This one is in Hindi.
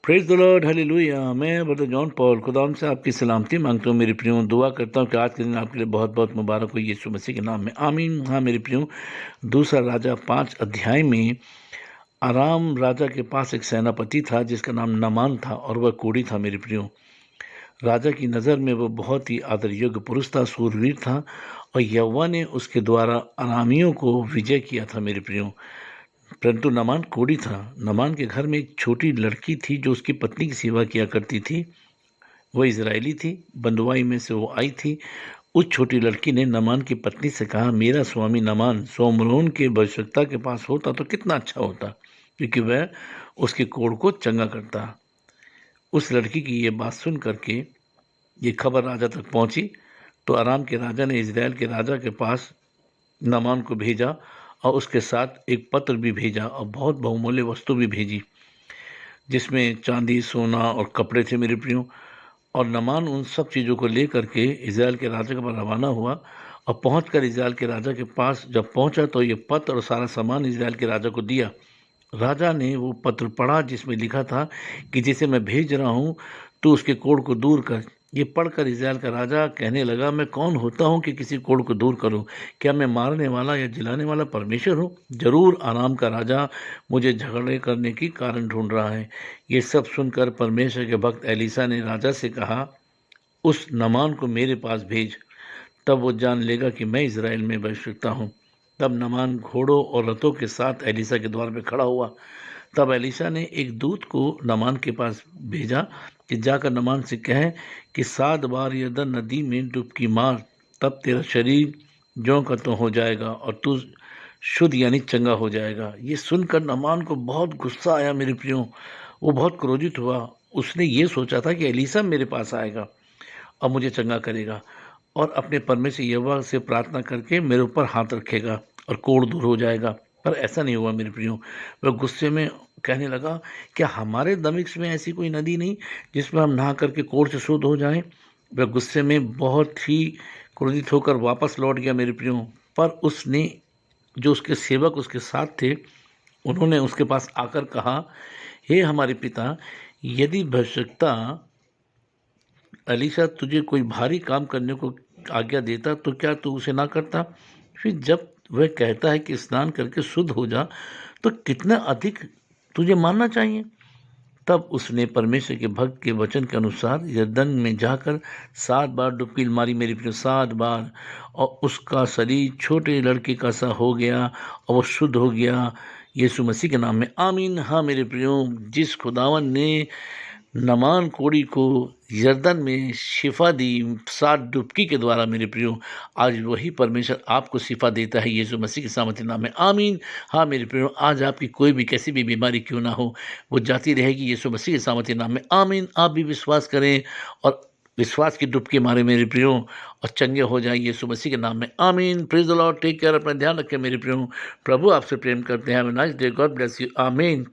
Praise the Lord hallelujah. मैं ब्रदर जॉन पॉल खुदावंद से आपकी सलामती मांगता हूँ मेरे प्रियो। दुआ करता हूँ कि आज के दिन आपके लिए बहुत बहुत मुबारक हो यीशु मसीह के नाम में, आमीन। हाँ मेरे प्रियो, दूसरा राजा 5 अध्याय में आराम राजा के पास एक सेनापति था जिसका नाम नामान था और वह कोढ़ी था। मेरे प्रियो, राजा की नज़र में वो बहुत ही आदर योग्य पुरुष था, सूरवीर था और यहोवा ने उसके द्वारा अरामियों को विजय किया था। मेरे प्रियो, परंतु नामान कोढ़ी था। नामान के घर में एक छोटी लड़की थी जो उसकी पत्नी की सेवा किया करती थी। वह इजरायली थी, बंधुआई में से वो आई थी। उस छोटी लड़की ने नामान की पत्नी से कहा, मेरा स्वामी नामान सोमरोन के भविष्यवक्ता के पास होता तो कितना अच्छा होता, क्योंकि वह उसके कोढ़ को चंगा करता। उस लड़की की ये बात सुन करके ये खबर राजा तक पहुंची तो अराम के राजा ने इजराइल के राजा के पास नामान को भेजा और उसके साथ एक पत्र भी भेजा और बहुत बहुमूल्य वस्तु भी भेजी, जिसमें चांदी, सोना और कपड़े थे। मेरे प्रियो, और नामान उन सब चीज़ों को लेकर के इजराइल के राजा के पास रवाना हुआ और पहुंचकर इजराइल के राजा के पास जब पहुंचा तो ये पत्र और सारा सामान इजराइल के राजा को दिया। राजा ने वो पत्र पढ़ा जिसमें लिखा था कि जिसे मैं भेज रहा हूँ तो उसके कोढ़ को दूर कर। ये पढ़कर इजराइल का राजा कहने लगा, मैं कौन होता हूँ कि किसी कोढ़ को दूर करूँ? क्या मैं मारने वाला या जिलाने वाला परमेश्वर हूँ? जरूर आराम का राजा मुझे झगड़े करने की कारण ढूंढ रहा है। ये सब सुनकर परमेश्वर के भक्त एलीसा ने राजा से कहा, उस नामान को मेरे पास भेज, तब वो जान लेगा कि मैं इज़राइल में भविष्यद्वक्ता हूँ। तब नामान घोड़ों और रथों के साथ एलीसा के द्वार पे खड़ा हुआ। तब एलीसा ने एक दूत को नामान के पास भेजा कि जाकर नामान से कहे कि 7 बार यरदन नदी में डुबकी मार, तब तेरा शरीर ज्यों का त्यों हो जाएगा और तू शुद्ध यानी चंगा हो जाएगा। ये सुनकर नामान को बहुत गुस्सा आया। मेरे प्रियो, वो बहुत क्रोधित हुआ। उसने ये सोचा था कि एलीसा मेरे पास आएगा और मुझे चंगा करेगा और अपने परमेश्वर यहोवा से प्रार्थना करके मेरे ऊपर हाथ रखेगा और कोढ़ दूर हो जाएगा। पर ऐसा नहीं हुआ। मेरे प्रियो, वह गुस्से में कहने लगा, क्या हमारे दमिश्क में ऐसी कोई नदी नहीं जिसमें हम नहा करके कोढ़ से शुद्ध हो जाएं? वह गुस्से में बहुत ही क्रोधित होकर वापस लौट गया। मेरे प्रियो, पर उसने जो उसके सेवक उसके साथ थे उन्होंने उसके पास आकर कहा, हे हमारे पिता, यदि भविष्यद्वक्ता एलीशा तुझे कोई भारी काम करने को आज्ञा देता तो क्या तू उसे ना करता? फिर जब वह कहता है कि स्नान करके शुद्ध हो जा, तो कितना अधिक तुझे मानना चाहिए। तब उसने परमेश्वर के भक्त के वचन के अनुसार यरदन में जाकर 7 बार डुबकी मारी। मेरी प्रिय, 7 बार, और उसका शरीर छोटे लड़के का सा हो गया और वो शुद्ध हो गया। यीशु मसीह के नाम में, आमीन। हाँ मेरे प्रियो, जिस खुदावन ने नमान कोड़ी को यरदन में शिफा दी 7 डुबकी के द्वारा, मेरे प्रियो, आज वही परमेश्वर आपको शिफा देता है यीशु मसीह के सामर्थ्य नाम में, आमीन। हाँ मेरे प्रियो, आज आपकी कोई भी कैसी भी बीमारी क्यों ना हो, वो जाती रहेगी यीशु मसीह के सामर्थ्य नाम में, आमीन। आप भी विश्वास करें और विश्वास की डुबकी मारे मेरे प्रियो और चंगे हो जाए यीशु मसीह के नाम में, आमीन। Praise the Lord, take care, अपना ध्यान रखें मेरे प्रियो। प्रभु आपसे प्रेम करते हैं। Have a nice day, God bless you, आमीन।